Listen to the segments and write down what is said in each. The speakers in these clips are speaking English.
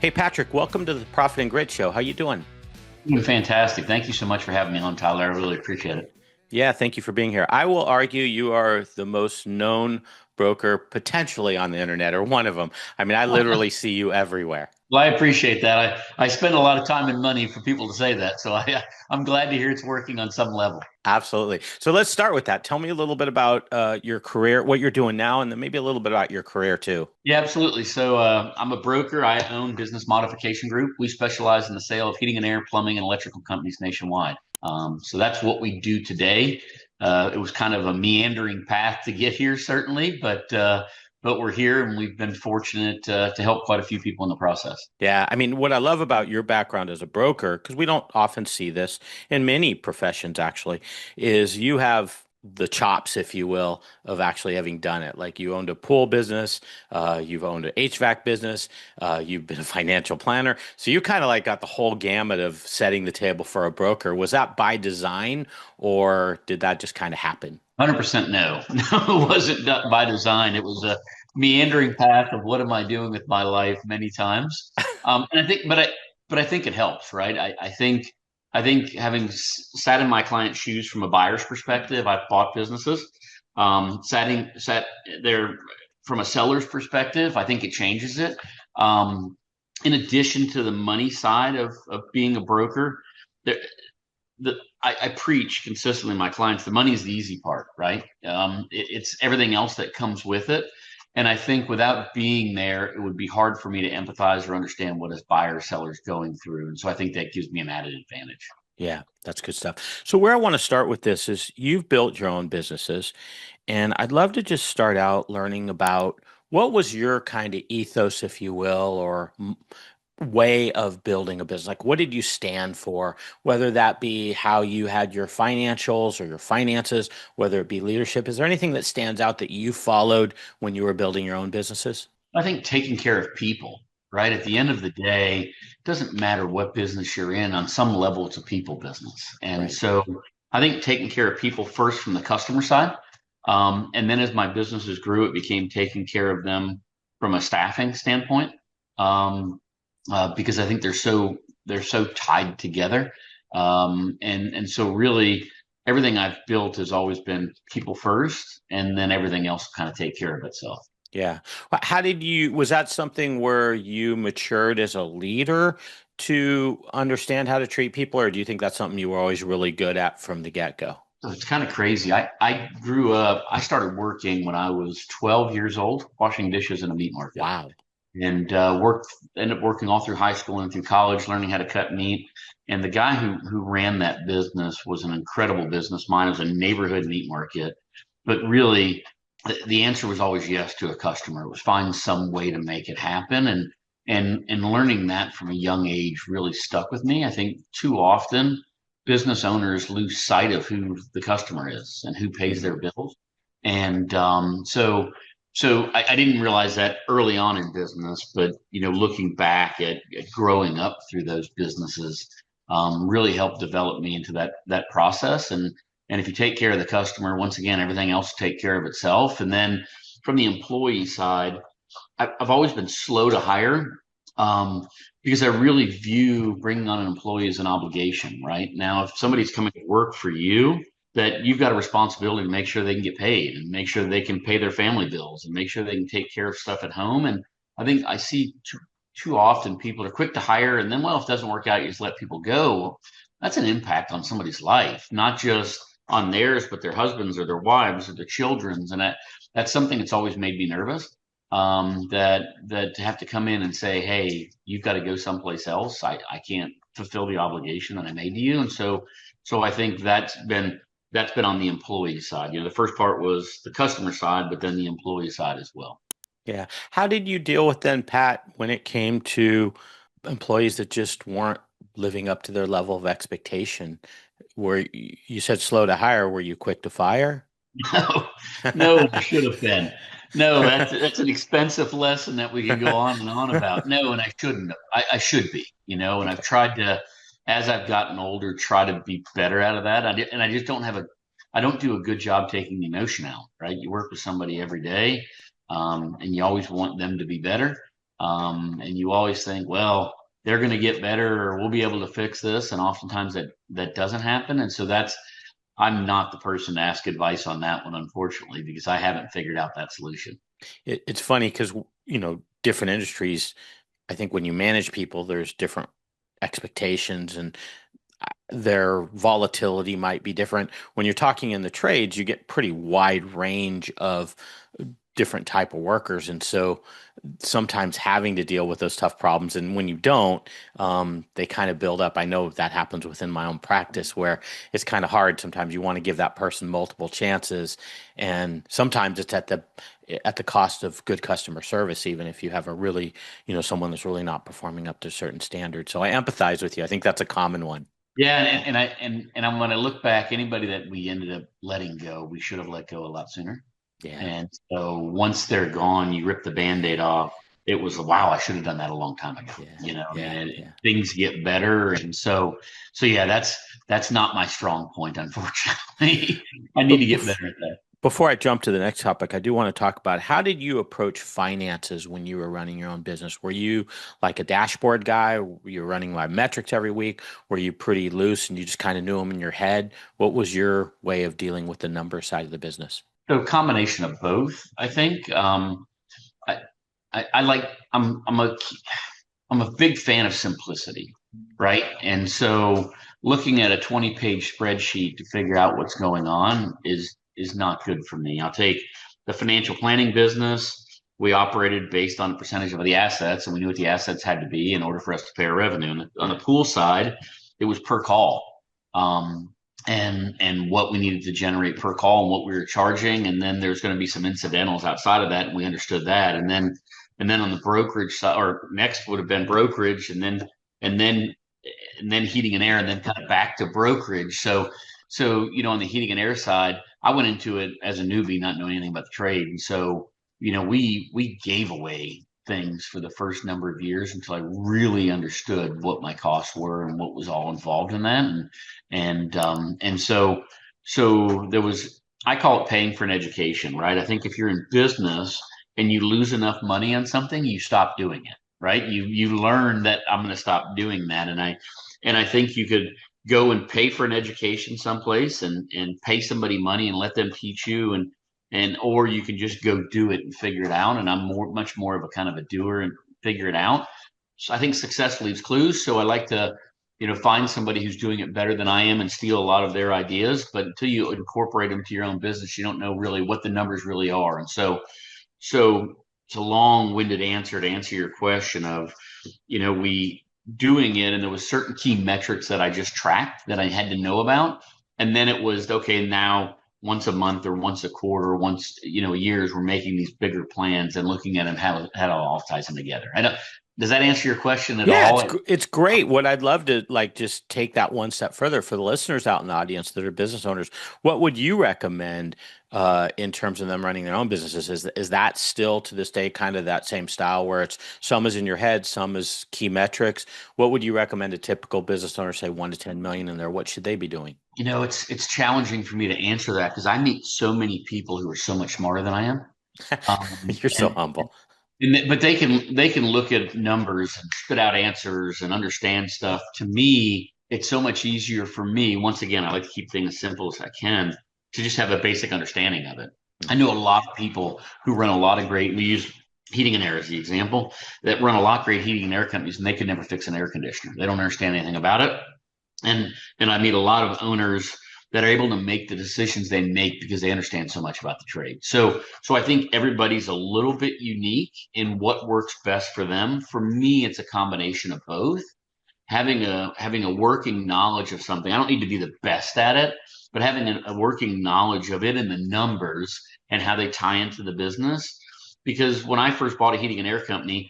Hey, Patrick, welcome to the Profit and Grit Show. How you doing? Fantastic. Thank you so much for having me on, Tyler. I really appreciate it. Yeah, thank you for being here. I will argue you are the most known broker potentially on the internet, or one of them. I mean, I literally see you everywhere. Well, I appreciate that. I spend a lot of time and money for people to say that. So I'm glad to hear it's working on some level. Absolutely. So let's start with that. Tell me a little bit about your career, what you're doing now, and then maybe a little bit about your career too. Yeah, absolutely. So I'm a broker. I own Business Modification Group. We specialize in the sale of heating and air, plumbing, and electrical companies nationwide. So that's what we do today. It was kind of a meandering path to get here, certainly, but we're here and we've been fortunate to help quite a few people in the process. Yeah, I mean, what I love about your background as a broker, because we don't often see this in many professions actually, is you have the chops, if you will, of actually having done it. Like you owned a pool business, you've owned an HVAC business, you've been a financial planner. So you kind of like got the whole gamut of setting the table for a broker. Was that by design or did that just kind of happen? 100% no. No, it wasn't done by design. It was a meandering path of what am I doing with my life many times. And I think, but I think it helps, right? I think having sat in my client's shoes from a buyer's perspective, I've bought businesses. Sat there from a seller's perspective, I think it changes it. In addition to the money side of being a broker, there, I preach consistently to my clients, the money is the easy part, right? It's everything else that comes with it. And I think without being there, it would be hard for me to empathize or understand what a buyer or seller is going through. And so I think that gives me an added advantage. Yeah, that's good stuff. So where I want to start with this is you've built your own businesses, and I'd love to just start out learning about what was your kind of ethos, if you will, or way of building a business. Like, what did you stand for? Whether that be how you had your financials or your finances, whether it be leadership. Is there anything that stands out that you followed when you were building your own businesses? I think taking care of people, right? At the end of the day, it doesn't matter what business you're in, on some level, it's a people business. And Right. so I think taking care of people first from the customer side. And then as my businesses grew, it became taking care of them from a staffing standpoint. Because I think they're so tied together. And so really everything I've built has always been people first, and then everything else kind of take care of itself. Yeah. How did you, was that something where you matured as a leader to understand how to treat people, or do you think that's something you were always really good at from the get-go? So it's kind of crazy. I grew up, I started working when I was 12 years old, washing dishes in a meat market, Wow. and ended up working all through high school and through college, learning how to cut meat. And the guy who ran that business was an incredible business mind. It was a neighborhood meat market, but really the answer was always yes to a customer. It was find some way to make it happen. And learning that from a young age really stuck with me. I think too often business owners lose sight of who the customer is and who pays Mhm. their bills. And so I didn't realize that early on in business, but looking back at growing up through those businesses, really helped develop me into that process. And if you take care of the customer, once again, everything else will take care of itself. And then from the employee side, I've always been slow to hire, because I really view bringing on an employee as an obligation. Right now, if somebody's coming to work for you, that you've got a responsibility to make sure they can get paid and make sure they can pay their family bills and make sure they can take care of stuff at home. And I think I see too often people are quick to hire, and then, well, if it doesn't work out, you just let people go. That's an impact on somebody's life, not just on theirs, but their husbands or their wives or their children's. And that's something that's always made me nervous. That to have to come in and say, hey, you've got to go someplace else. I can't fulfill the obligation that I made to you. And so I think that's been on the employee side. The first part was the customer side, but then the employee side as well. Yeah. How did you deal with then, Pat, when it came to employees that just weren't living up to their level of expectation? Were you said slow to hire, were you quick to fire? No, no, I should have been. No, that's an expensive lesson that we can go on and on about. No, and I shouldn't have. I should be, and I've Okay. tried to, as I've gotten older, try to be better out of that. And I just I don't do a good job taking the emotion out, right? You work with somebody every day, and you always want them to be better. And you always think, well, they're going to get better, or we'll be able to fix this. And oftentimes that doesn't happen. And so I'm not the person to ask advice on that one, unfortunately, because I haven't figured out that solution. It's funny because, different industries, I think when you manage people, there's different expectations and their volatility might be different. When you're talking in the trades, you get pretty wide range of different type of workers. And so sometimes having to deal with those tough problems. And when you don't, they kind of build up. I know that happens within my own practice where it's kind of hard. Sometimes you want to give that person multiple chances. And sometimes it's at the cost of good customer service, even if you have a really, someone that's really not performing up to certain standards. So I empathize with you. I think that's a common one. Yeah, and I'm when I look back, anybody that we ended up letting go, we should have let go a lot sooner. Yeah. And so once they're gone, you rip the Band-Aid off. It was, wow, I should have done that a long time ago. Yeah. I mean, Yeah. Yeah. things get better, and so yeah, that's not my strong point, unfortunately. I need But to get better at that. before I jump to the next topic, I do want to talk about how did you approach finances when you were running your own business? Were you like a dashboard guy? Were you running live metrics every week? Were you pretty loose and you just kind of knew them in your head? What was your way of dealing with the number side of the business? So a combination of both, I think. I, I like I'm a big fan of simplicity, right? And so looking at a 20-page spreadsheet to figure out what's going on is not good for me. I'll take the financial planning business. We operated based on a percentage of the assets, and we knew what the assets had to be in order for us to pay our revenue. And on the pool side, it was per call. And what we needed to generate per call and what we were charging. And then there's going to be some incidentals outside of that, and we understood that. And then on the brokerage side, or next would have been brokerage, and then and then heating and air, and then kind of back to brokerage. So on the heating and air side, I went into it as a newbie, not knowing anything about the trade, and so we gave away things for the first number of years until I really understood what my costs were and what was all involved in that, and so there was, I call it paying for an education, right? I think if you're in business and you lose enough money on something, you stop doing it, right? You learn that I'm going to stop doing that, and I think you could go and pay for an education someplace and pay somebody money and let them teach you, and or you can just go do it and figure it out. And I'm much more of a kind of a doer and figure it out. So I think success leaves clues. So I like to find somebody who's doing it better than I am and steal a lot of their ideas. But until you incorporate them to your own business, you don't know really what the numbers really are. And so it's a long-winded answer to answer your question of, we doing it, and there was certain key metrics that I just tracked that I had to know about. And then it was, okay, now once a month or once a quarter, once, years, we're making these bigger plans and looking at them, how it all ties them together. Does that answer your question at Yeah, all? it's great. What I'd love to like just take that one step further for the listeners out in the audience that are business owners. What would you recommend in terms of them running their own businesses? Is that still to this day kind of that same style where it's some is in your head, some is key metrics? What would you recommend a typical business owner, say 1 to 10 million in there? What should they be doing? It's challenging for me to answer that because I meet so many people who are so much smarter than I am. You're so And humble. but they can look at numbers and spit out answers and understand stuff. To me, it's so much easier for me. Once again, I like to keep things as simple as I can to just have a basic understanding of it. I know a lot of people who run a lot of great. We use heating and air as the example, that run a lot of great heating and air companies, and they could never fix an air conditioner. They don't understand anything about it. And I meet a lot of owners that are able to make the decisions they make because they understand so much about the trade. So I think everybody's a little bit unique in what works best for them. For me, it's a combination of both. Having a working knowledge of something. I don't need to be the best at it, but having a working knowledge of it and the numbers and how they tie into the business. Because when I first bought a heating and air company,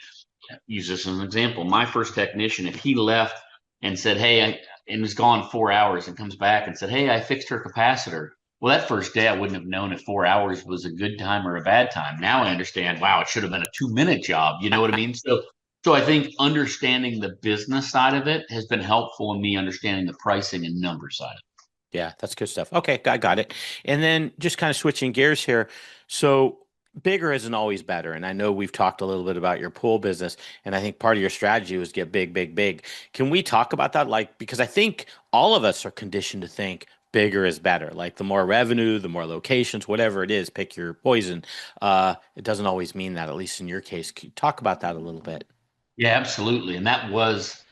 use this as an example. My first technician, if he left and said, "Hey," and was gone 4 hours and comes back and said, "Hey, I fixed her capacitor." Well, that first day I wouldn't have known if 4 hours was a good time or a bad time. Now I understand, wow, it should have been a 2-minute job. You know what I mean? So I think understanding the business side of it has been helpful in me understanding the pricing and number side of Yeah, that's good stuff. Okay, I got it. And then just kind of switching gears here. So bigger isn't always better. And I know we've talked a little bit about your pool business, and I think part of your strategy was get big, big, big. Can we talk about that? Like, because I think all of us are conditioned to think bigger is better. Like the more revenue, the more locations, whatever it is, pick your poison. It doesn't always mean that, at least in your case. Can you talk about that a little bit? Yeah, absolutely. And that was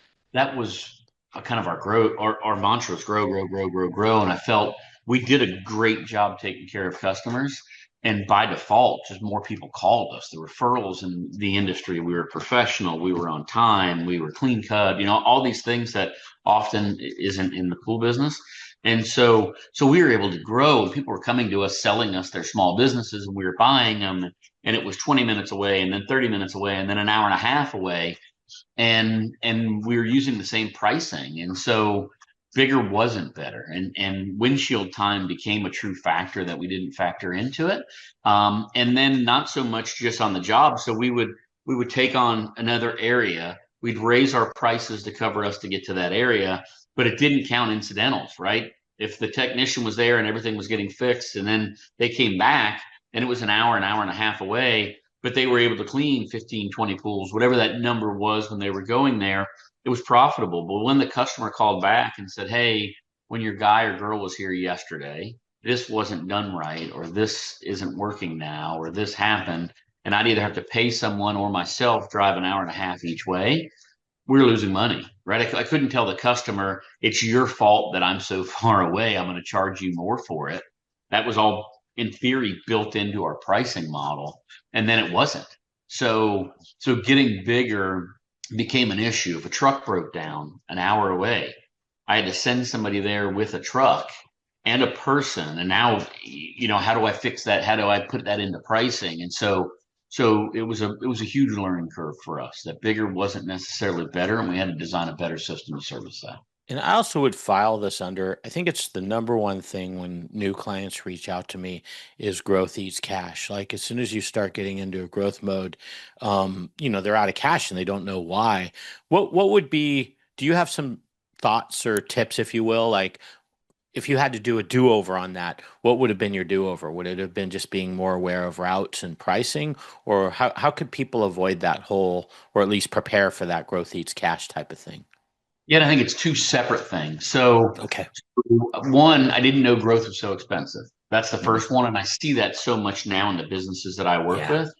a kind of our grow our mantra was grow, grow, grow, grow, grow. And I felt we did a great job taking care of customers. And by default, just more people called us. The referrals in the industry, we were professional, we were on time, we were clean cut, all these things that often isn't in the pool business. And so we were able to grow, and people were coming to us, selling us their small businesses, and we were buying them. And it was 20 minutes away, and then 30 minutes away, and then an hour and a half away, and we were using the same pricing. And so bigger wasn't better, and windshield time became a true factor that we didn't factor into it. And then not so much just on the job. So we would take on another area, we'd raise our prices to cover us to get to that area, but it didn't count incidentals, right? If the technician was there and everything was getting fixed, and then they came back and it was an hour and a half away, but they were able to clean 15, 20 pools, whatever that number was when they were going there, it was profitable. But when the customer called back and said, hey, when your guy or girl was here yesterday, this wasn't done right, or this isn't working now, or this happened, and I'd either have to pay someone or myself drive an hour and a half each way, we're losing money, right? I couldn't tell the customer, it's your fault that I'm so far away, I'm going to charge you more for it. That was all in theory built into our pricing model, and then it wasn't. So getting bigger became an issue. If a truck broke down an hour away, I had to send somebody there with a truck and a person. And now, how do I fix that? How do I put that into pricing? And so it was a huge learning curve for us. That bigger wasn't necessarily better, and we had to design a better system to service that. And I also would file this under, I think it's the number one thing when new clients reach out to me is growth eats cash. Like as soon as you start getting into a growth mode, they're out of cash and they don't know why. What would be, do you have some thoughts or tips, if you will? Like if you had to do a do-over on that, what would have been your do-over? Would it have been just being more aware of routes and pricing? Or how could people avoid that whole, or at least prepare for that growth eats cash type of thing? Yet I think it's two separate things. So Okay. one, I didn't know growth was so expensive. That's the Mhm. first one. And I see that so much now in the businesses that I work Yeah. with,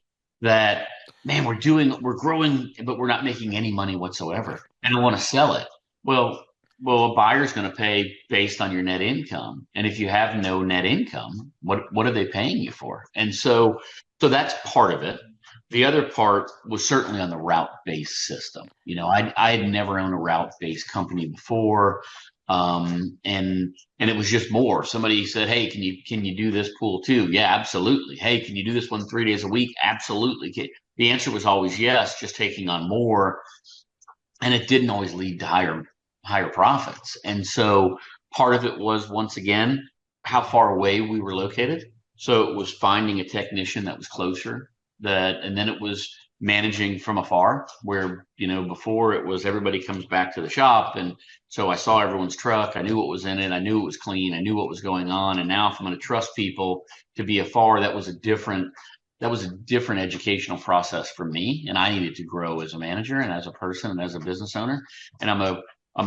that, man, we're growing, but we're not making any money whatsoever. And I want to sell it. Well, a buyer's going to pay based on your net income. And if you have no net income, what are they paying you for? And so that's part of it. The other part was certainly on the route-based system. I had never owned a route-based company before, and it was just more. Somebody said, "Hey, can you do this pool too?" Yeah, absolutely. Hey, can you do this one 3 days a week? Absolutely. The answer was always yes, just taking on more, and it didn't always lead to higher profits. And so part of it was, once again, how far away we were located. So it was finding a technician that was closer, and then it was managing from afar, where before it was everybody comes back to the shop, and so I saw everyone's truck, I knew what was in it, I knew it was clean, I knew what was going on. And now if I'm going to trust people to be afar, that was a different educational process for me, and I needed to grow as a manager and as a person and as a business owner. And I'm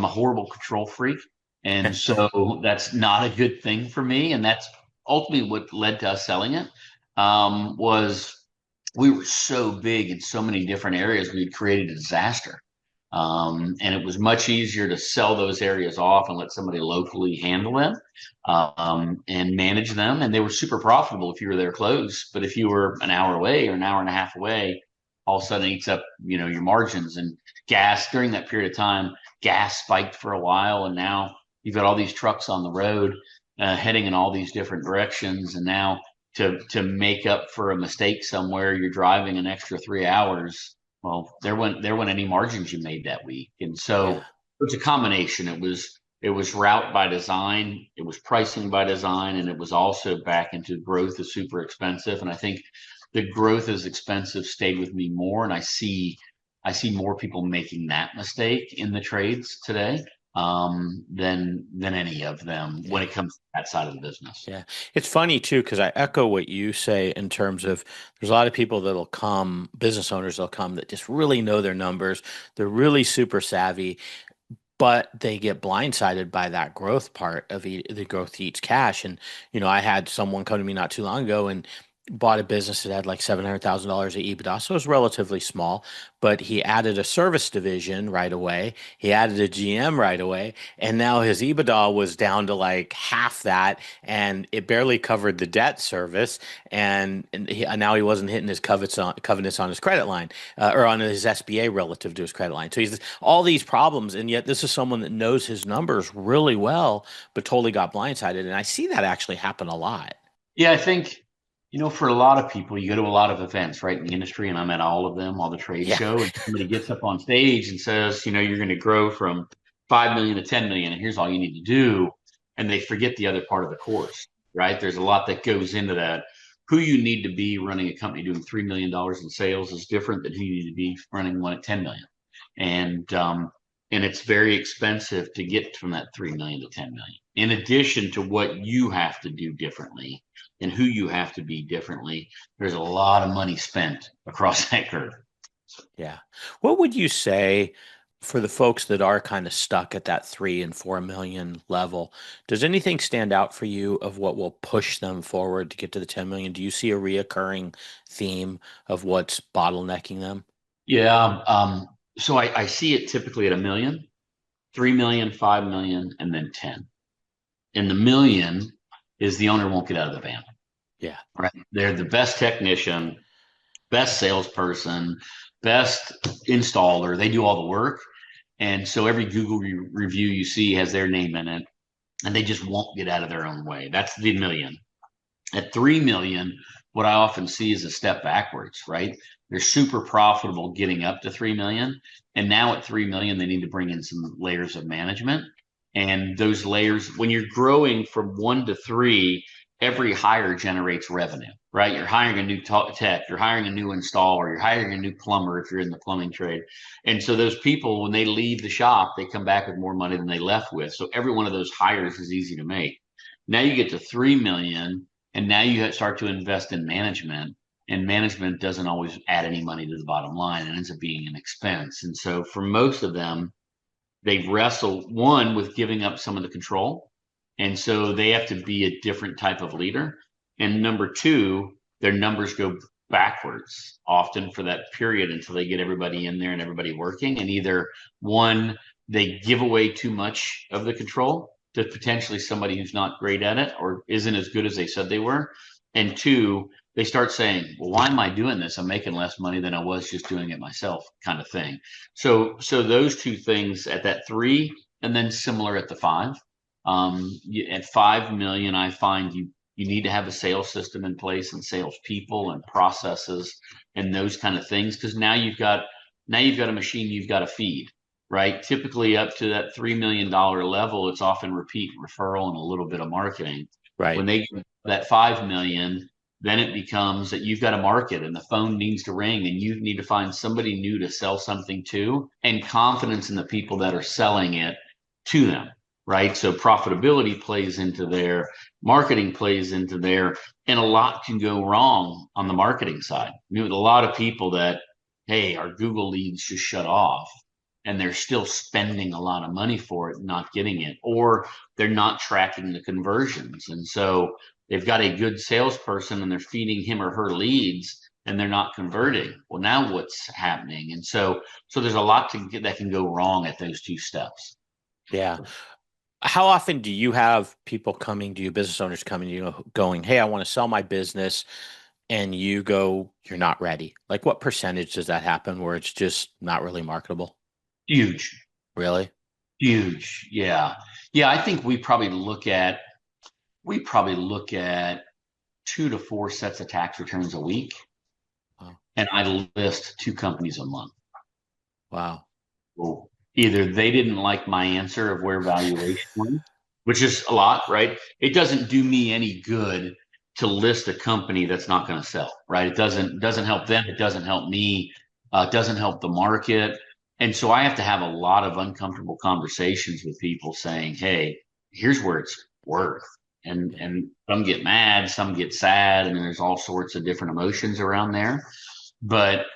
a horrible control freak, and so that's not a good thing for me. And that's ultimately what led to us selling it. Was we were so big in so many different areas, we had created a disaster. And it was much easier to sell those areas off and let somebody locally handle them, and manage them. And they were super profitable if you were there close. But if you were an hour away or an hour and a half away, all of a sudden it eats up, your margins. And gas during that period of time, gas spiked for a while, and now you've got all these trucks on the road, heading in all these different directions. And now to make up for a mistake somewhere, you're driving an extra 3 hours. Well, there went any margins you made that week. And so Yeah. it's a combination. It was route by design, it was pricing by design, and it was also back into growth is super expensive. And I think the growth is expensive stayed with me more, and I see more people making that mistake in the trades today. than any of them when Yeah. it comes to that side of the business. Yeah. It's funny too, because I echo what you say in terms of there's a lot of people that'll come, business owners that'll come that just really know their numbers. They're really super savvy, but they get blindsided by that growth part of the growth eats cash. And, I had someone come to me not too long ago and bought a business that had like $700,000 of EBITDA. So it was relatively small, but he added a service division right away. He added a GM right away. And now his EBITDA was down to like half that, and it barely covered the debt service. And now he wasn't hitting his covenants on his credit line, or on his SBA relative to his credit line. So he's all these problems, and yet this is someone that knows his numbers really well, but totally got blindsided. And I see that actually happen a lot. Yeah, I think, for a lot of people, you go to a lot of events, right, in the industry, and I'm at all of them, all the trade Yeah, show, and somebody gets up on stage and says, you're going to grow from 5 million to 10 million, and here's all you need to do. And they forget the other part of the course, right? There's a lot that goes into that. Who you need to be running a company doing $3 million in sales is different than who you need to be running one at 10 million. And it's very expensive to get from that 3 million to 10 million. In addition to what you have to do differently and who you have to be differently, there's a lot of money spent across that curve. yeah. What would you say for the folks that are kind of stuck at that 3 and 4 million level? Does anything stand out for you of what will push them forward to get to the 10 million? Do you see a reoccurring theme of what's bottlenecking them? Yeah. So I see it typically at a million, 3 million, 5 million, and then 10. And the million is the owner won't get out of the van, Yeah, right? They're the best technician, best salesperson, best installer. They do all the work. And so every Google review you see has their name in it, and they just won't get out of their own way. That's the million. At 3 million, what I often see is a step backwards, right? They're super profitable getting up to 3 million. And now at 3 million, they need to bring in some layers of management. And those layers, when you're growing from 1 to 3, every hire generates revenue, right? You're hiring a new tech, you're hiring a new installer, you're hiring a new plumber if you're in the plumbing trade. And so those people, when they leave the shop, they come back with more money than they left with. So every one of those hires is easy to make. Now you get to 3 million, and now you start to invest in management, and management doesn't always add any money to the bottom line and ends up being an expense. And so for most of them, they wrestle one with giving up some of the control. And so they have to be a different type of leader. And number two, their numbers go backwards often for that period until they get everybody in there and everybody working. And either one, they give away too much of the control to potentially somebody who's not great at it or isn't as good as they said they were. And two, they start saying, well, why am I doing this? I'm making less money than I was just doing it myself, kind of thing. So those two things at that 3, and then similar at the 5. At 5 million, I find you need to have a sales system in place and sales people and processes and those kind of things, because now you've got a machine you've got to feed, right? Typically up to that $3 million level, it's often repeat referral and a little bit of marketing. right. When they get that 5 million, then it becomes that you've got to market and the phone needs to ring and you need to find somebody new to sell something to, and confidence in the people that are selling it to them, right? So profitability plays into there, marketing plays into there, and a lot can go wrong on the marketing side. A lot of people that, hey, our Google leads just shut off, and they're still spending a lot of money for it, not getting it, or they're not tracking the conversions. And so they've got a good salesperson and they're feeding him or her leads and they're not converting. Well, now what's happening? And so there's a lot that can go wrong at those two steps. Yeah. How often do you have people coming to you, business owners coming to you, going, "Hey, I want to sell my business," and you go, "You're not ready"? Like, what percentage does that happen where it's just not really marketable? Huge, Really? huge. Yeah. Yeah. I think we probably look at 2 to 4 sets of tax returns a week, Wow. and I list 2 companies a month. Wow. Well, either they didn't like my answer of where valuation went, which is a lot, right? It doesn't do me any good to list a company that's not going to sell, right? It doesn't help them. It doesn't help me. It doesn't help the market. And so I have to have a lot of uncomfortable conversations with people saying, hey, here's where it's worth. Yeah. And some get mad, some get sad, and there's all sorts of different emotions around there. But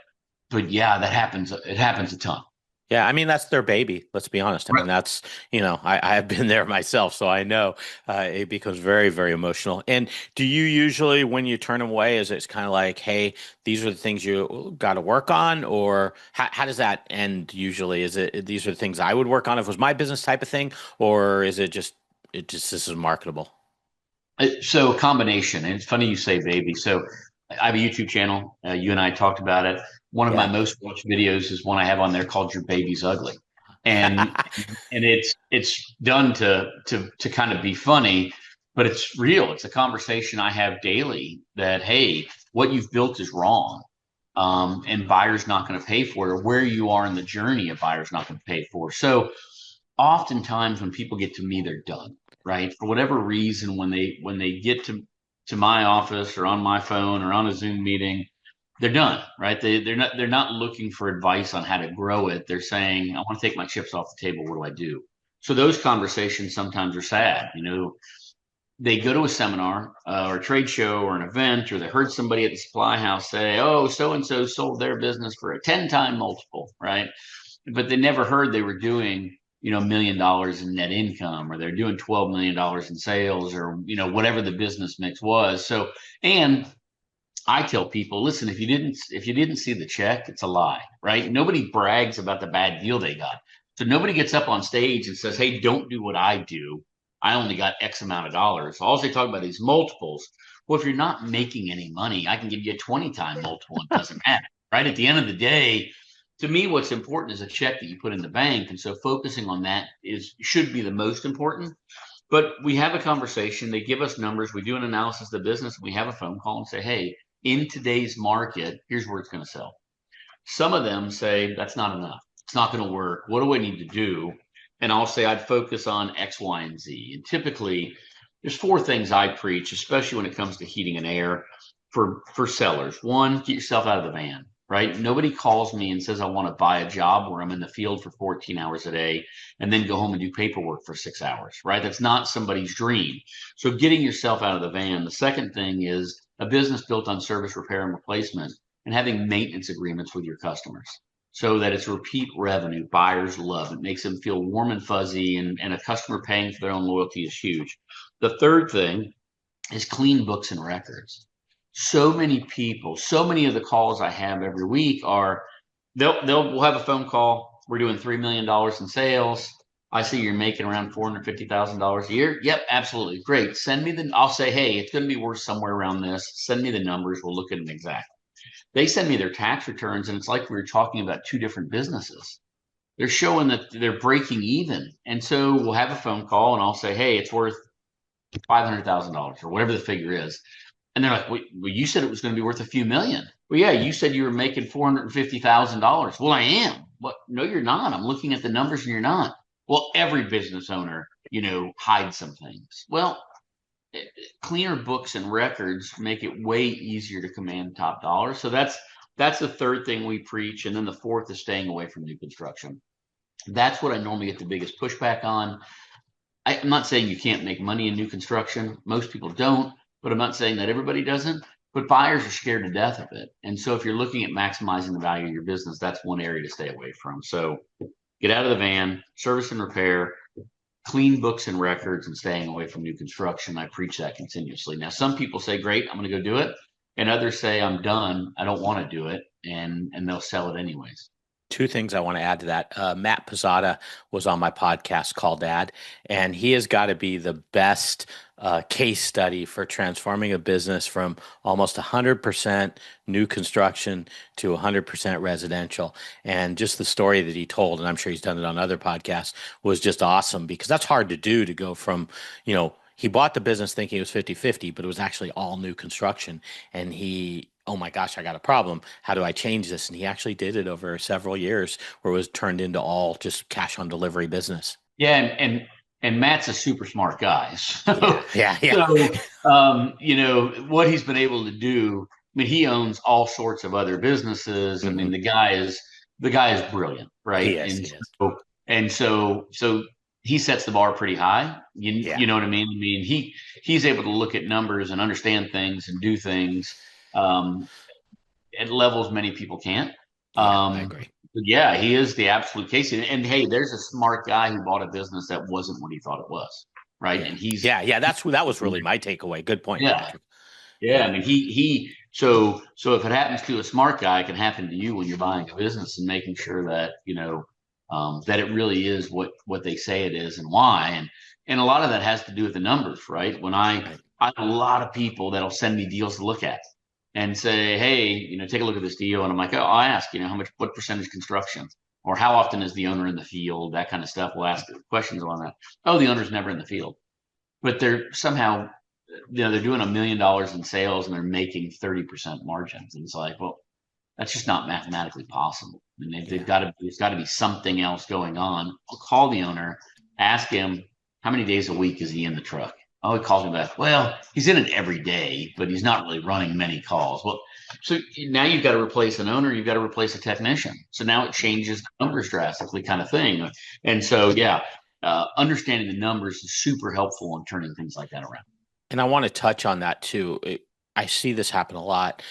but yeah, that happens. It happens a ton. Yeah, I mean that's their baby. Let's be honest. I mean that's I have been there myself, so I know it becomes very, very emotional. And do you usually, when you turn them away, is it's kind of like, hey, these are the things you got to work on, or how does that end usually? Is it these are the things I would work on if it was my business type of thing, or is it just this is marketable? So a combination, and it's funny you say baby. So I have a YouTube channel. You and I talked about it. One of my Yeah. most watched videos is one I have on there called "Your Baby's Ugly," and it's done to kind of be funny, but it's real. It's a conversation I have daily that hey, what you've built is wrong, and buyer's not going to pay for it, or where you are in the journey, a buyer's not going to pay for. So oftentimes when people get to me, they're done, right? For whatever reason, when they get to my office or on my phone or on a Zoom meeting, they're done, right? They're not looking for advice on how to grow it. They're saying, I want to take my chips off the table. What do I do? So those conversations sometimes are sad. They go to a seminar or a trade show or an event, or they heard somebody at the supply house say, oh, so and so sold their business for a 10-time multiple, right? But they never heard they were doing $1 million in net income, or they're doing $12 million in sales, or whatever the business mix was. So, and I tell people, listen, if you didn't see the check, it's a lie, right? Nobody brags about the bad deal they got. So nobody gets up on stage and says, hey, don't do what I do. I only got X amount of dollars. All they talk about is multiples. Well, if you're not making any money, I can give you a 20-time multiple. It doesn't matter, right? At the end of the day, to me, what's important is a check that you put in the bank. And so focusing on that should be the most important. But we have a conversation. They give us numbers. We do an analysis of the business. We have a phone call and say, hey, in today's market, here's where it's going to sell. Some of them say that's not enough. It's not going to work. What do I need to do? And I'll say I'd focus on X, Y, and Z. And typically, there's four things I preach, especially when it comes to heating and air for sellers. One, get yourself out of the van, right? Nobody calls me and says I want to buy a job where I'm in the field for 14 hours a day and then go home and do paperwork for 6 hours, right? That's not somebody's dream. So getting yourself out of the van. The second thing is a business built on service, repair, and replacement, and having maintenance agreements with your customers so that it's repeat revenue. Buyers love it, makes them feel warm and fuzzy, and a customer paying for their own loyalty is huge. The third thing is clean books and records. So many people, so many of the calls I have every week are we'll have a phone call. We're doing $3 million in sales. I see you're making around $450,000 a year. Yep, absolutely. Great. Send me I'll say, hey, it's going to be worth somewhere around this. Send me the numbers. We'll look at them exactly. They send me their tax returns, and it's like we were talking about two different businesses. They're showing that they're breaking even. And so we'll have a phone call and I'll say, hey, it's worth $500,000 or whatever the figure is. And they're like, well, you said it was going to be worth a few million. Well, yeah, you said you were making $450,000. Well, I am. Well, no, you're not. I'm looking at the numbers and you're not. Well, every business owner, hides some things. Well, cleaner books and records make it way easier to command top dollar. So that's the third thing we preach. And then the fourth is staying away from new construction. That's what I normally get the biggest pushback on. I'm not saying you can't make money in new construction. Most people don't, but I'm not saying that everybody doesn't. But buyers are scared to death of it. And so if you're looking at maximizing the value of your business, that's one area to stay away from. So get out of the van, service and repair, clean books and records, and staying away from new construction. I preach that continuously. Now, some people say, great, I'm going to go do it. And others say, I'm done. I don't want to do it. And they'll sell it anyways. Two things I want to add to that. Matt Pizzata was on my podcast called Dad, and he has got to be the best case study for transforming a business from almost 100% new construction to 100% residential. And just the story that he told, and I'm sure he's done it on other podcasts, was just awesome because that's hard to do, to go from, he bought the business thinking it was 50-50, but it was actually all new construction. And oh my gosh, I got a problem. How do I change this? And he actually did it over several years where it was turned into all just cash on delivery business. Yeah, and Matt's a super smart guy. So Yeah, yeah, yeah. so what he's been able to do. I mean, he owns all sorts of other businesses. I mean, Hmm. the guy is the guy is brilliant, He right? is. He is. So he sets the bar pretty high. You Yeah. know what I mean? I mean, he's able to look at numbers and understand things and do things um, at levels many people can't. Yeah, I Um, agree. yeah, he is the absolute case. And hey, there's a smart guy who bought a business that wasn't what he thought it was, right? Yeah. And he's Yeah. Yeah. That was really my takeaway. Good point, yeah, Patrick. yeah. I Yeah. mean, so if it happens to a smart guy, it can happen to you when you're buying a business and making sure that that it really is what they say it is and why. And a lot of that has to do with the numbers, right? Right. I have a lot of people that'll send me deals to look at and say, hey, take a look at this deal, and I'm like, oh, I'll ask, what percentage construction, or how often is the owner in the field, that kind of stuff. We'll ask questions on that. Oh, the owner's never in the field, but they're somehow they're doing $1 million in sales and they're making 30% margins. And it's like, well, that's just not mathematically possible. I mean, Yeah. there's got to be something else going on. I'll call the owner, ask him how many days a week is he in the truck. Oh, he calls me back. Well, he's in it every day, but he's not really running many calls. Well, so now you've got to replace an owner, you've got to replace a technician. So now it Yeah. changes the numbers drastically, kind of thing. And so, yeah, understanding the numbers is super helpful in turning things like that around. And I want to touch on that too. I see this happen a lot.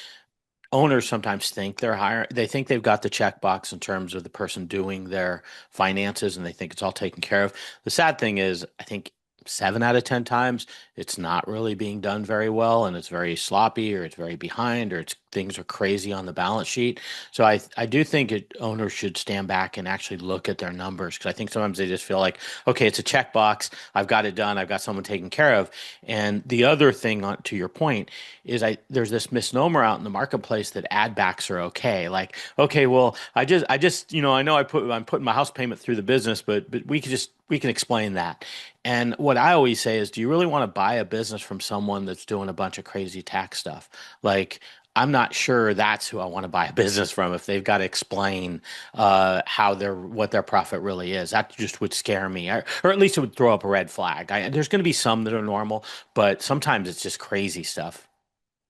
Owners sometimes think they're hiring, they think they've got the checkbox in terms of the person doing their finances and they think it's all taken care of. The sad thing is, I think 7 out of 10 times it's not really being done very well and it's very sloppy or it's very behind or it's things are crazy on the balance sheet. So I do think owners should stand back and actually look at their numbers because I think sometimes they just feel like, okay, it's a checkbox. I've got it done. I've got someone taken care of. And the other thing to your point is there's this misnomer out in the marketplace that add backs are okay. Like, okay, well, I know I'm putting my house payment through the business, but we can explain that. And what I always say is, do you really want to buy a business from someone that's doing a bunch of crazy tax stuff? Like, I'm not sure that's who I want to buy a business from if they've got to explain what their profit really is. That just would scare me, or at least it would throw up a red flag. There's going to be some that are normal, but sometimes it's just crazy stuff.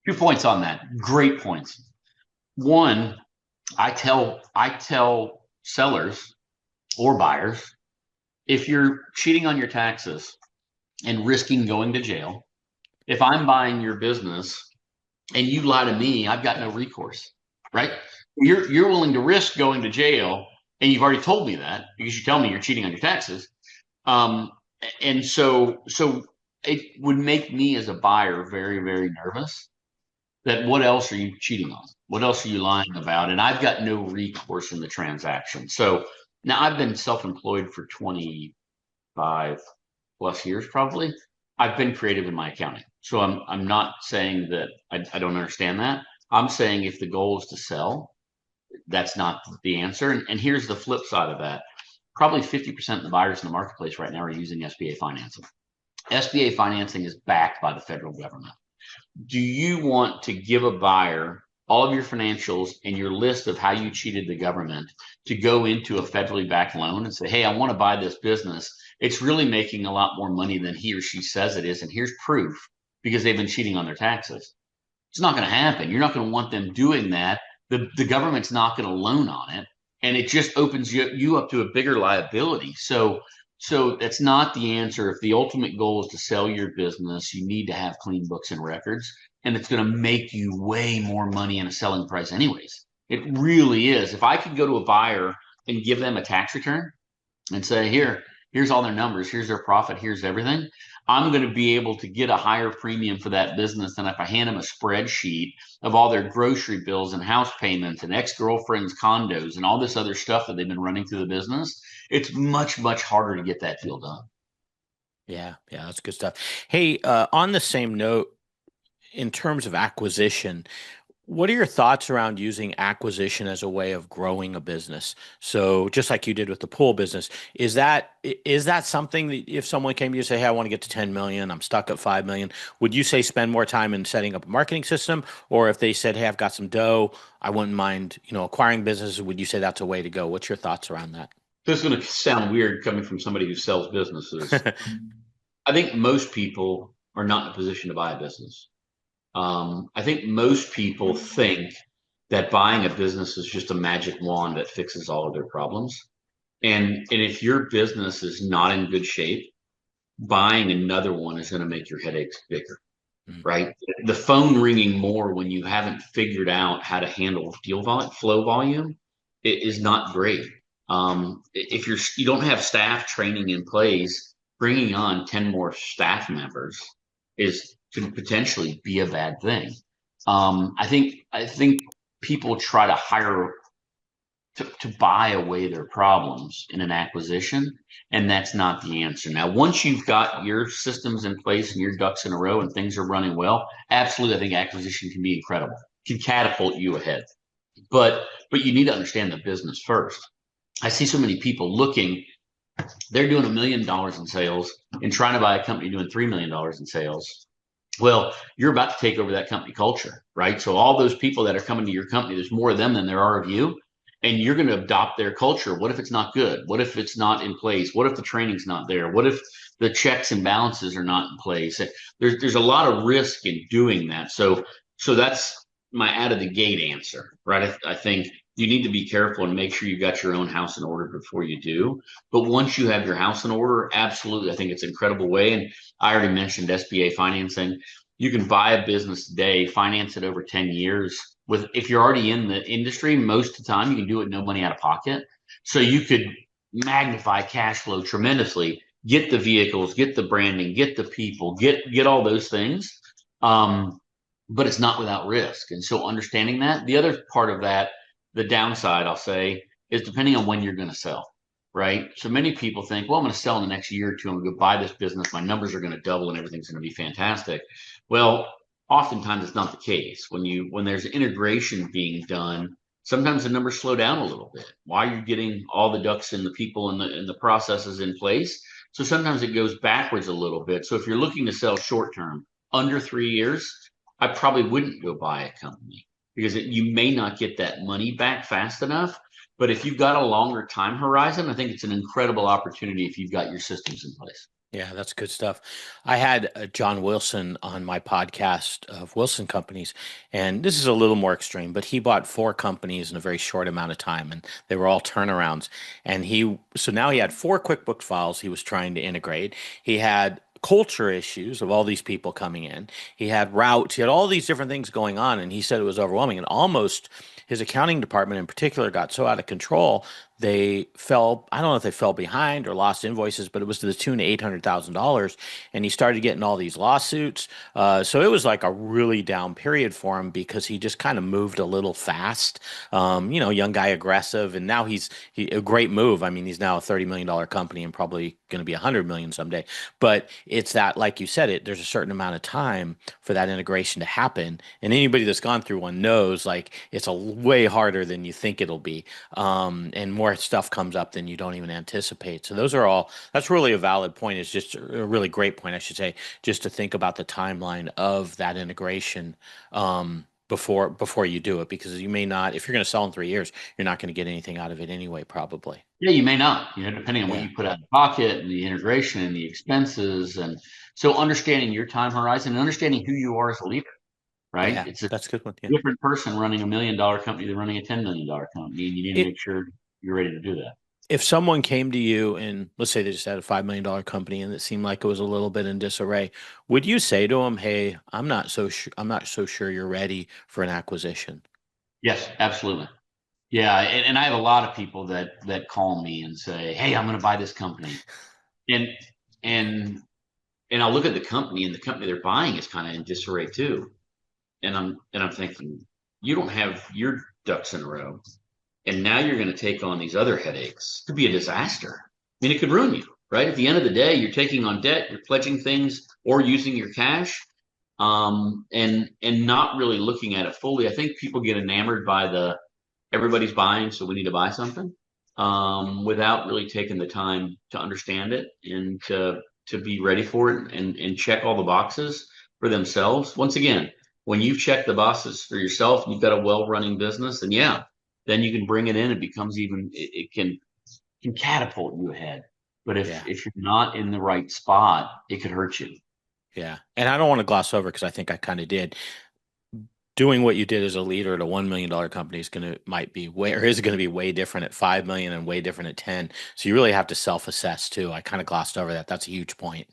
2 points on that. Great points. One, I tell sellers or buyers, if you're cheating on your taxes and risking going to jail, if I'm buying your business and you lie to me, I've got no recourse, right? You're willing to risk going to jail, and you've already told me that because you tell me you're cheating on your taxes. Um, and so it would make me as a buyer very, very nervous that what else are you cheating on? What else are you lying about? And I've got no recourse in the transaction. So now I've been self-employed for 25 plus years, probably. I've been creative in my accounting. So I'm not saying that I don't understand that. I'm saying if the goal is to sell, that's not the answer. And here's the flip side of that. Probably 50% of the buyers in the marketplace right now are using SBA financing. SBA financing is backed by the federal government. Do you want to give a buyer all of your financials and your list of how you cheated the government to go into a federally backed loan and say, hey, I want to buy this business. It's really making a lot more money than he or she says it is. And here's proof because they've been cheating on their taxes. It's not going to happen. You're not going to want them doing that. The government's not going to loan on it. And it just opens you up to a bigger liability. So that's not the answer. If the ultimate goal is to sell your business, you need to have clean books and records, and it's going to make you way more money in a selling price, anyways. It really is. If I could go to a buyer and give them a tax return and say, here's all their numbers, here's their profit, here's everything, I'm going to be able to get a higher premium for that business than if I hand them a spreadsheet of all their grocery bills and house payments and ex-girlfriends' condos and all this other stuff that they've been running through the business. It's much, much harder to get that deal done. Yeah, yeah, that's good stuff. Hey, on the same note, in terms of acquisition, what are your thoughts around using acquisition as a way of growing a business? So just like you did with the pool business, is that something that if someone came to you and say, "Hey, I want to get to 10 million, I'm stuck at 5 million," would you say spend more time in setting up a marketing system? Or if they said, "Hey, I've got some dough, I wouldn't mind, acquiring businesses," would you say that's a way to go? What's your thoughts around that? This is going to sound weird coming from somebody who sells businesses. I think most people are not in a position to buy a business. I think most people think that buying a business is just a magic wand that fixes all of their problems. And if your business is not in good shape, buying another one is going to make your headaches bigger, Mm. right? The phone ringing more when you haven't figured out how to handle flow volume is not great. If you don't have staff training in place, bringing on 10 more staff members is could potentially be a bad thing. I think people try to hire to buy away their problems in an acquisition, and that's not the answer. Now, once you've got your systems in place and your ducks in a row and things are running well, absolutely, I think acquisition can be incredible, can catapult you ahead. But you need to understand the business first. I see so many people looking, they're doing $1 million in sales and trying to buy a company doing $3 million in sales. Well, you're about to take over that company culture, right? So all those people that are coming to your company, there's more of them than there are of you, and you're going to adopt their culture. What if it's not good? What if it's not in place? What if the training's not there? What if the checks and balances are not in place? There's a lot of risk in doing that. So that's my out of the gate answer, right? I think you need to be careful and make sure you got your own house in order before you do. But once you have your house in order, absolutely, I think it's an incredible way. And I already mentioned SBA financing. You can buy a business today, finance it over 10 years. With if you're already in the industry, most of the time you can do it no money out of pocket. So you could magnify cash flow tremendously, get the vehicles, get the branding, get the people, get all those things. But it's not without risk. And so understanding that, the other part of that, the downside, I'll say, is depending on when you're going to sell, right? So many people think, well, I'm going to sell in the next year or two. I'm going to go buy this business. My numbers are going to double and everything's going to be fantastic. Well, oftentimes it's not the case. When there's integration being done, sometimes the numbers slow down a little bit. Why are you getting all the ducks and the people and the processes in place? So sometimes it goes backwards a little bit. So if you're looking to sell short term, under 3 years, I probably wouldn't go buy a company because you may not get that money back fast enough. But if you've got a longer time horizon, I think it's an incredible opportunity if you've got your systems in place. Yeah, that's good stuff. I had John Wilson on my podcast of Wilson Companies, and this is a little more extreme, but he bought four companies in a very short amount of time, and they were all turnarounds. So now he had four QuickBooks files he was trying to integrate. He had culture issues of all these people coming in. He had routes, he had all these different things going on, and he said it was overwhelming. And almost his accounting department in particular got so out of control I don't know if they fell behind or lost invoices, but it was to the tune of $800,000. And he started getting all these lawsuits. So it was like a really down period for him because he just kind of moved a little fast. Young guy, aggressive. And now a great move. I mean, he's now a $30 million company and probably going to be 100 million someday. But it's that, like you said, there's a certain amount of time for that integration to happen. And anybody that's gone through one knows like it's way harder than you think it'll be. And more stuff comes up than you don't even anticipate. So that's really a valid point. It's just a really great point, I should say, just to think about the timeline of that integration before you do it, because you may not, if you're going to sell in 3 years, you're not going to get anything out of it anyway, probably. Yeah, you may not, depending on what Yeah. you put out of the pocket and the integration and the expenses. And so understanding your time horizon and understanding who you are as a leader, right? Yeah, It's a that's a good one. Yeah. different person running $1 million company than running a $10 million company. And you need to It, make sure you're ready to do that. if someone came to you and let's say they just had a $5 million company and it seemed like it was a little bit in disarray, would you say to them, "Hey, I'm not so sure you're ready for an acquisition"? Yes, absolutely. Yeah, and I have a lot of people that call me and say, "Hey, I'm going to buy this company," and and and I'll look at the company, and the company they're buying is kind of in disarray too. And I'm thinking, you don't have your ducks in a row, and now you're going to take on these other headaches. It could be a disaster. I mean, it could ruin you, right? At the end of the day, you're taking on debt, you're pledging things, or using your cash, and not really looking at it fully. I think people get enamored by the everybody's buying, so we need to buy something, without really taking the time to understand it and to be ready for it and check all the boxes for themselves. Once again, when you've checked the boxes for yourself, you've got a well-running business, and yeah, then you can bring it in. It becomes it can catapult you ahead. But if Yeah. if you're not in the right spot, it could hurt you. Yeah. And I don't want to gloss over because I think I kind of did. doing what you did as a leader at a $1 million company is going to might be way or is going to be way different at 5 million and way different at 10. So you really have to self-assess too. I kind of glossed over that. That's a huge point.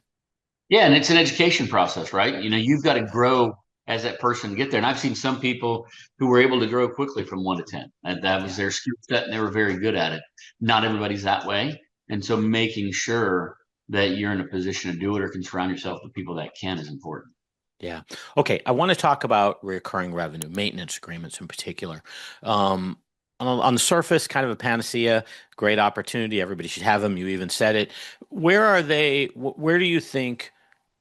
Yeah, and it's an education process, right? You've got to grow as that person to get there. And I've seen some people who were able to grow quickly from 1 to 10. And that was Yeah. their skill set, and they were very good at it. Not everybody's that way. And so making sure that you're in a position to do it or can surround yourself with people that can is important. Yeah. Okay. I want to talk about recurring revenue, maintenance agreements in particular. Um, on the surface, kind of a panacea, great opportunity. Everybody should have them. You even said it. Where are they? Where do you think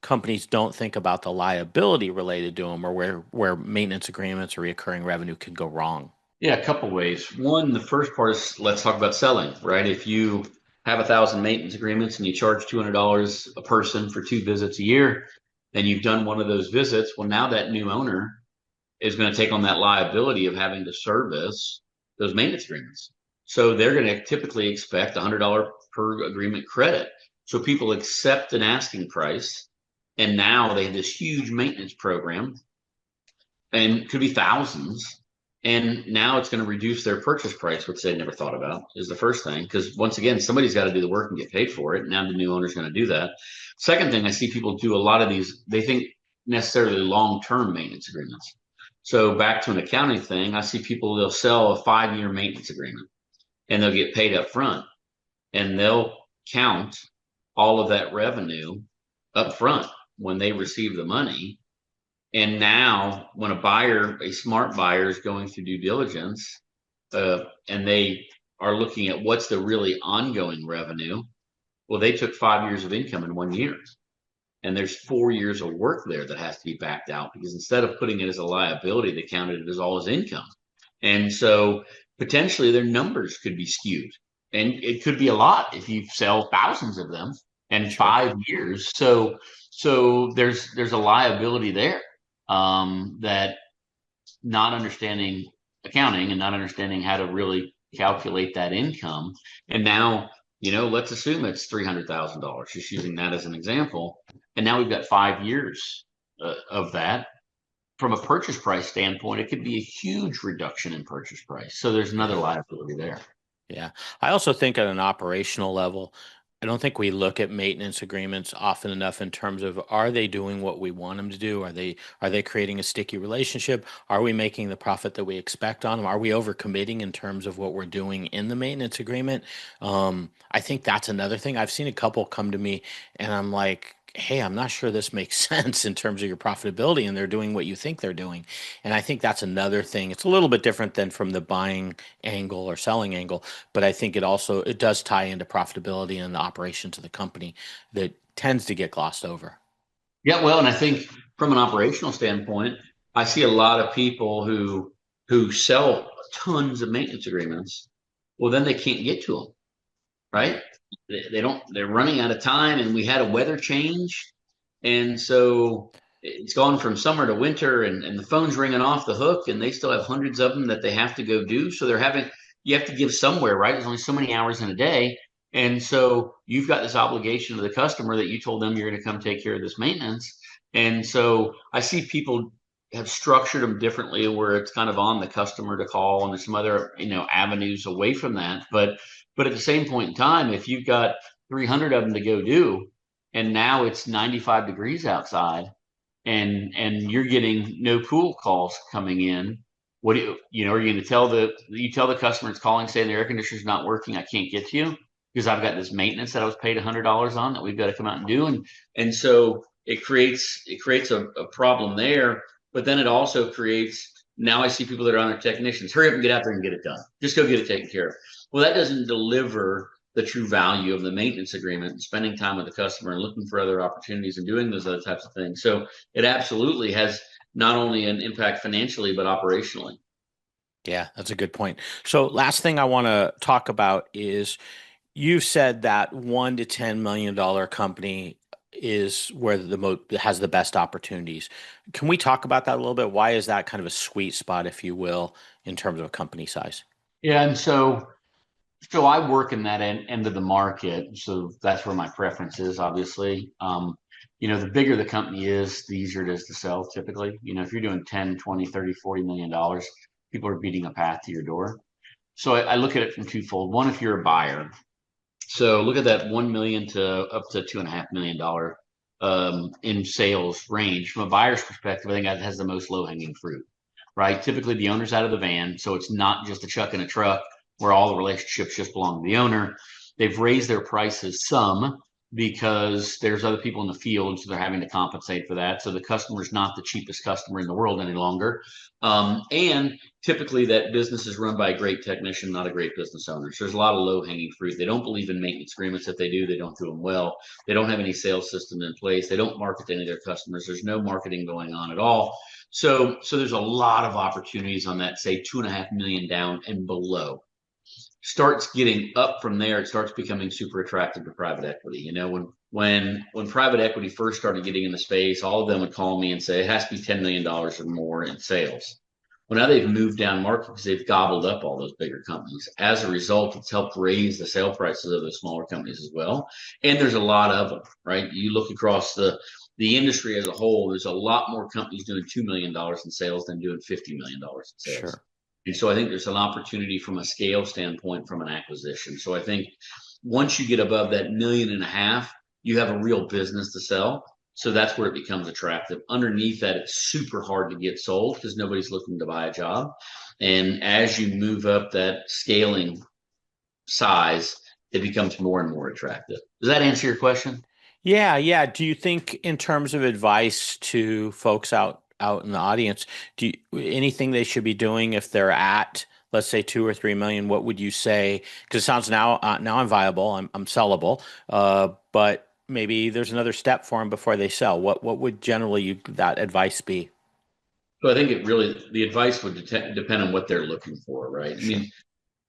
companies don't think about the liability related to them, or where maintenance agreements or recurring revenue can go wrong? Yeah, a couple ways. One, the first part is let's talk about selling, right? If you have 1,000 maintenance agreements and you charge $200 a person for 2 visits a year, and you've done one of those visits, well, now that new owner is going to take on that liability of having to service those maintenance agreements. So they're going to typically expect $100 per agreement credit. So people accept an asking price, and now they have this huge maintenance program, and could be thousands. And now it's going to reduce their purchase price, which they never thought about, is the first thing. Because once again, somebody's got to do the work and get paid for it. Now the new owner's going to do that. Second thing, I see people do a lot of these, they think necessarily long-term maintenance agreements. So back to an accounting thing, I see people, they'll sell a 5-year maintenance agreement and they'll get paid up front, and they'll count all of that revenue up front when they receive the money. And now, when a smart buyer is going through due diligence, and they are looking at what's the really ongoing revenue, well, they took 5 years of income in 1 year, and there's 4 years of work there that has to be backed out, because instead of putting it as a liability, they counted it as all as income. And so potentially their numbers could be skewed, and it could be a lot if you sell thousands of them in Sure. 5 years. So there's a liability there, that not understanding accounting and not understanding how to really calculate that income. And now, let's assume it's $300,000, just using that as an example. And now we've got 5 years of that. From a purchase price standpoint, it could be a huge reduction in purchase price. So there's another Yeah. liability there. Yeah. I also think at an operational level, I don't think we look at maintenance agreements often enough in terms of are they doing what we want them to do? Are they creating a sticky relationship? Are we making the profit that we expect on them? Are we overcommitting in terms of what we're doing in the maintenance agreement? I think that's another thing. I've seen a couple come to me and I'm like, hey, I'm not sure this makes sense in terms of your profitability, and they're doing what you think they're doing. And I think that's another thing. It's a little bit different than from the buying angle or selling angle, but I think it does tie into profitability and the operations of the company that tends to get glossed over. Yeah, well, and I think from an operational standpoint, I see a lot of people who sell tons of maintenance agreements. Well, then they can't get to them, Yeah. right? They don't. They're running out of time, and we had a weather change, and so it's gone from summer to winter, and the phone's ringing off the hook, and they still have hundreds of them that they have to go do. So you have to give somewhere, right? There's only so many hours in a day. And so you've got this obligation to the customer that you told them you're going to come take care of this maintenance. And so I see people have structured them differently, where it's kind of on the customer to call, and there's some other, avenues away from that. But at the same point in time, if you've got 300 of them to go do, and now it's 95 degrees outside, and you're getting no pool calls coming in, what do are you going to tell the customer it's calling saying the air conditioner's not working, I can't get to you because I've got this maintenance that I was paid $100 on that we've got to come out and do. And so it creates a problem there. But then it also creates, now I see people that are on their technicians, hurry up and get out there and get it done, just go get it taken care of. Well, that doesn't deliver the true value of the maintenance agreement and spending time with the customer and looking for other opportunities and doing those other types of things. So it absolutely has not only an impact financially, but operationally. Yeah, that's a good point. So last thing I want to talk about is you said that $1 to $10 million company is where the has the best opportunities. Can we talk about that a little bit? Why is that kind of a sweet spot, if you will, in terms of a company size? Yeah, and so I work in that end of the market, so that's where my preference is, obviously. The bigger the company is, the easier it is to sell typically. If you're doing 10, 20, 30, $40 million, people are beating a path to your door. So I look at it from twofold. One, if you're a buyer, so look at that 1 million to up to $2.5 million in sales range. From a buyer's perspective, I think that has the most low hanging fruit, right? Typically, the owner's out of the van, so it's not just a chuck in a truck where all the relationships just belong to the owner. They've raised their prices some because there's other people in the field, so they're having to compensate for that. So the customer's not the cheapest customer in the world any longer. And typically that business is run by a great technician, not a great business owner. So there's a lot of low hanging fruit. They don't believe in maintenance agreements. If they do, they don't do them well. They don't have any sales system in place. They don't market to any of their customers. There's no marketing going on at all. So there's a lot of opportunities on that, say 2.5 million down and below. Starts getting up from there, it starts becoming super attractive to private equity. When private equity first started getting in the space, all of them would call me and say it has to be $10 million or more in sales. Well, now they've moved down market because they've gobbled up all those bigger companies. As a result, it's helped raise the sale prices of the smaller companies as well. And there's a lot of them, right? You look across the industry as a whole, there's a lot more companies doing $2 million in sales than doing $50 million in sales. Sure. And so I think there's an opportunity from a scale standpoint from an acquisition. So I think once you get above that 1.5 million, you have a real business to sell. So that's where it becomes attractive. Underneath that, it's super hard to get sold because nobody's looking to buy a job. And as you move up that scaling size, it becomes more and more attractive. Does that answer your question? Yeah, yeah. Do you think, in terms of advice to folks out in the audience, anything they should be doing if they're at, let's say, 2 or 3 million? What would you say? Because it sounds now I'm viable, I'm sellable, but maybe there's another step for them before they sell. What would generally that advice be? So I think the advice would depend on what they're looking for, right? I Sure. mean,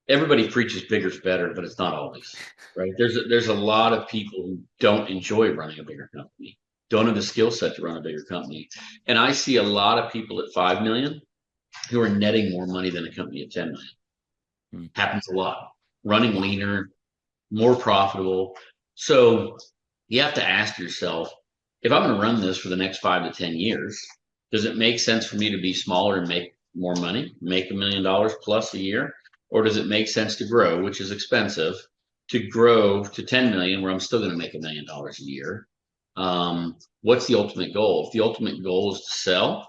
everybody preaches bigger is better, but it's not always, right? There's a lot of people who don't enjoy running a bigger company, don't have the skill set to run a bigger company. And I see a lot of people at 5 million who are netting more money than a company at 10 million. Hmm. Happens a lot. Running Wow. leaner, more profitable. So you have to ask yourself, if I'm going to run this for the next 5 to 10 years, does it make sense for me to be smaller and make more money, make $1 million plus a year? Or does it make sense to grow, which is expensive, to grow to 10 million where I'm still going to make $1 million a year? What's the ultimate goal? If the ultimate goal is to sell,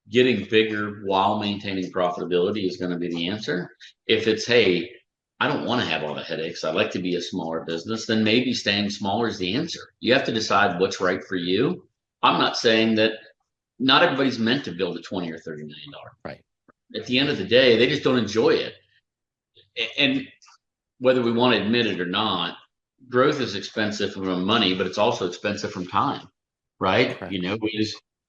getting bigger while maintaining profitability is going to be the answer. If it's, hey, I don't want to have all the headaches, I like to be a smaller business, then maybe staying smaller is the answer. You have to decide what's right for you. I'm not saying that not everybody's meant to build a 20 or $30 million. Right. At the end of the day, they just don't enjoy it. And whether we want to admit it or not, growth is expensive from money, but it's also expensive from time, right? Correct.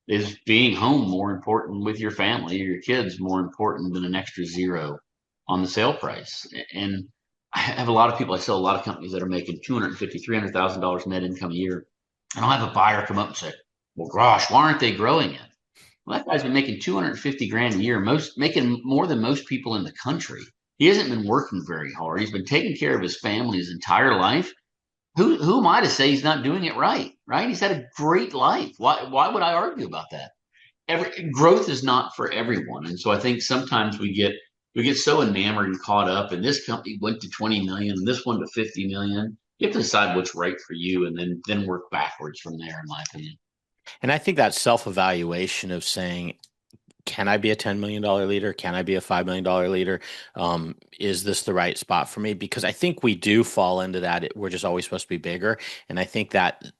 Is being home more important with your family or your kids more important than an extra zero on the sale price? And I have a lot of people, I sell a lot of companies that are making $250,000, $300,000 net income a year. And I'll have a buyer come up and say, well, gosh, why aren't they growing it? Well, that guy's been making 250 grand a year, making more than most people in the country. He hasn't been working very hard. He's been taking care of his family his entire life. Who am I to say he's not doing it right? Right? He's had a great life. Why would I argue about that? Growth is not for everyone, and so I think sometimes we get so enamored and caught up. And this company went to 20 million, and this one to 50 million. You have to decide what's right for you, and then work backwards from there. In my opinion. And I think that self-evaluation of saying, can I be a $10 million leader? Can I be a $5 million leader? Is this the right spot for me? Because I think we do fall into that. We're just always supposed to be bigger. And I think that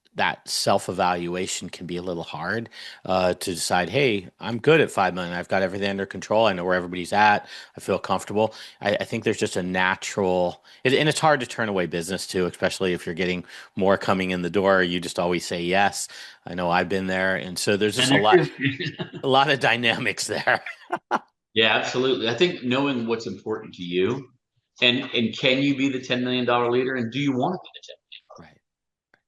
self-evaluation can be a little hard to decide, hey, I'm good at 5 million. I've got everything under control. I know where everybody's at. I feel comfortable. I think there's just a natural, and it's hard to turn away business too, especially if you're getting more coming in the door. You just always say yes. I know I've been there. And so there's just a lot of dynamics there. Yeah, absolutely. I think knowing what's important to you, and can you be the $10 million leader, and do you want to be the 10?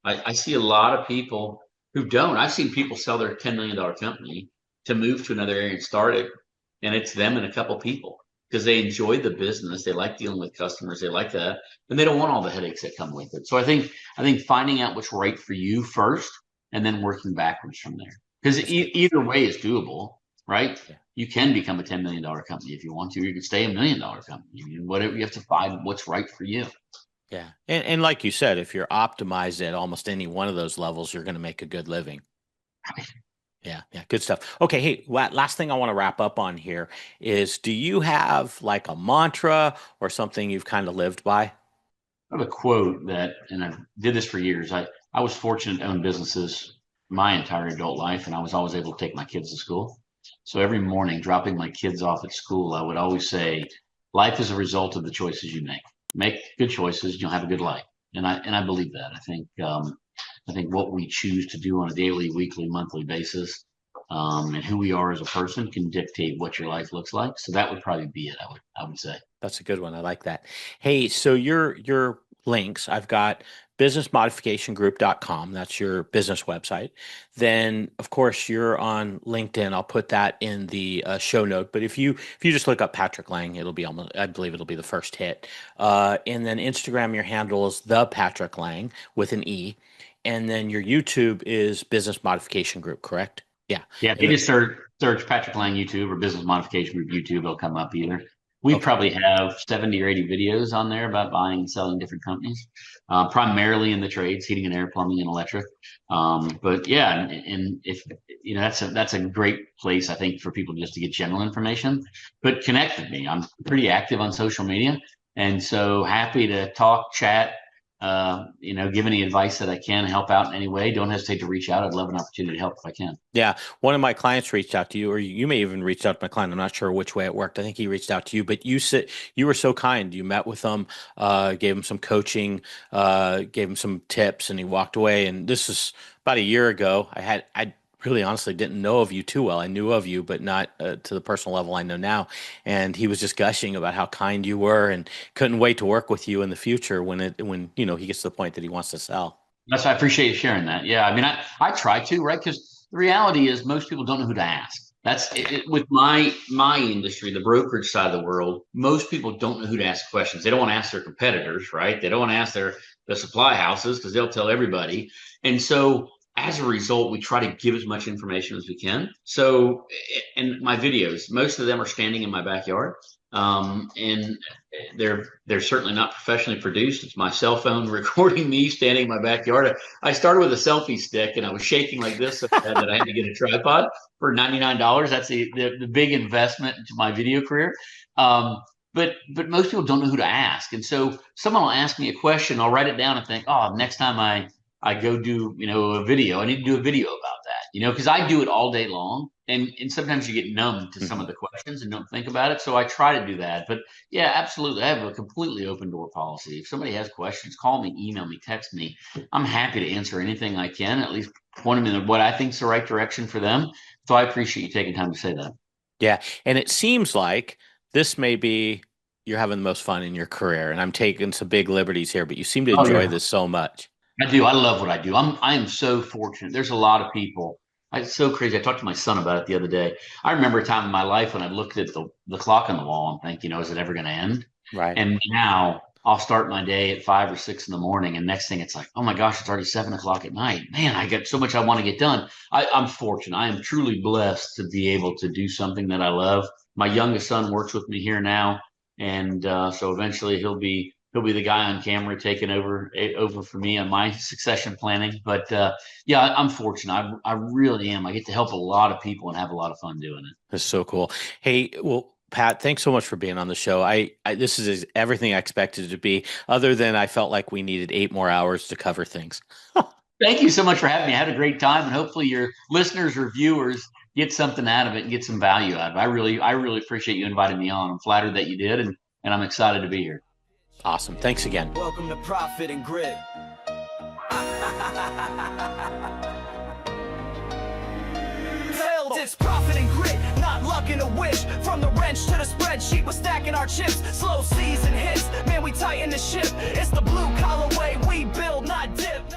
Right. I see a lot of people who don't. I've seen people sell their $10 million company to move to another area and start it, and it's them and a couple people because they enjoy the business, they like dealing with customers, they like that, and they don't want all the headaches that come with it. So I think finding out what's right for you first, and then working backwards from there. Because That's good. either way is doable, right? Yeah. You can become a $10 million company if you want to. You can stay $1 million company. Whatever, you have to find what's right for you. Yeah. And like you said, if you're optimized at almost any one of those levels, you're going to make a good living. Yeah, yeah, good stuff. Okay, hey, last thing I want to wrap up on here is, do you have like a mantra or something you've kind of lived by? I have a quote that, and I did this for years. I was fortunate to own businesses my entire adult life, and I was always able to take my kids to school. So every morning, dropping my kids off at school, I would always say, life is a result of the choices you make. Make good choices, you'll have a good life. And I believe that. I think what we choose to do on a daily, weekly, monthly basis, and who we are as a person can dictate what your life looks like. So that would probably be it. I would say. That's a good one. I like that. Hey, so your links, I've got businessmodificationgroup.com. That's your business website. Then, of course, you're on LinkedIn. I'll put that in the show note. But if you just look up Patrick Lange, it'll be almost, I believe it'll be the first hit. And then Instagram, your handle is the Patrick Lange with an E. And then your YouTube is Business Modification Group, correct? Yeah. Yeah, if you just search Patrick Lang YouTube or Business Modification Group YouTube, it'll come up either. We Okay. probably have 70 or 80 videos on there about buying and selling different companies, primarily in the trades, heating and air, plumbing and electric. But yeah, and if you know, that's a great place, I think, for people just to get general information. But connect with me. I'm pretty active on social media, and so happy to talk, chat. Give any advice that I can, help out in any way. Don't hesitate to reach out. I'd love an opportunity to help if I can. Yeah, one of my clients reached out to you, or you may even reach out to my client. I'm not sure which way it worked. I think he reached out to you, but you were so kind. You met with him, gave him some coaching, gave him some tips, and he walked away. And this is about a year ago. I really honestly didn't know of you too well. I knew of you, but not to the personal level I know now. And he was just gushing about how kind you were, and couldn't wait to work with you in the future when he gets to the point that he wants to sell. That's I appreciate you sharing that. Yeah, I mean, I try to, right? Because the reality is most people don't know who to ask. That's it, with my industry, the brokerage side of the world. Most people don't know who to ask questions. They don't want to ask their competitors, right? They don't want to ask the supply houses because they'll tell everybody. And so as a result, we try to give as much information as we can. So, and my videos, most of them are standing in my backyard. And they're certainly not professionally produced. It's my cell phone recording me standing in my backyard. I started with a selfie stick and I was shaking like this so bad that I had to get a tripod for $99. That's the big investment into my video career. But most people don't know who to ask. And so someone will ask me a question, I'll write it down and think, oh, next time I go do, a video, I need to do a video about that, because I do it all day long. And sometimes you get numb to some of the questions and don't think about it. So I try to do that. But yeah, absolutely. I have a completely open door policy. If somebody has questions, call me, email me, text me. I'm happy to answer anything I can, at least point them in what I think is the right direction for them. So I appreciate you taking time to say that. Yeah. And it seems like this may be you're having the most fun in your career. And I'm taking some big liberties here, but you seem to Oh, enjoy yeah. this so much. I do. I love what I do. I am so fortunate. There's a lot of people. It's so crazy. I talked to my son about it the other day. I remember a time in my life when I looked at the clock on the wall and think, is it ever going to end? Right. And now I'll start my day at 5 or 6 in the morning, and next thing it's like, oh my gosh, it's already 7 o'clock at night. Man, I got so much I want to get done. I'm fortunate. I am truly blessed to be able to do something that I love. My youngest son works with me here now, and so eventually he'll be the guy on camera taking over for me on my succession planning. But yeah, I'm fortunate. I really am. I get to help a lot of people and have a lot of fun doing it. That's so cool. Hey, well, Pat, thanks so much for being on the show. This is everything I expected it to be, other than I felt like we needed 8 more hours to cover things. Thank you so much for having me. I had a great time, and hopefully your listeners or viewers get something out of it and get some value out of it. I really appreciate you inviting me on. I'm flattered that you did, and I'm excited to be here. Awesome. Thanks again. Welcome to Profit and Grit. It's profit and grit, not luck and a wish. From the wrench to the spreadsheet, we're stacking our chips. Slow season hits, man, we tighten the ship. It's the blue collar way we build, not dip.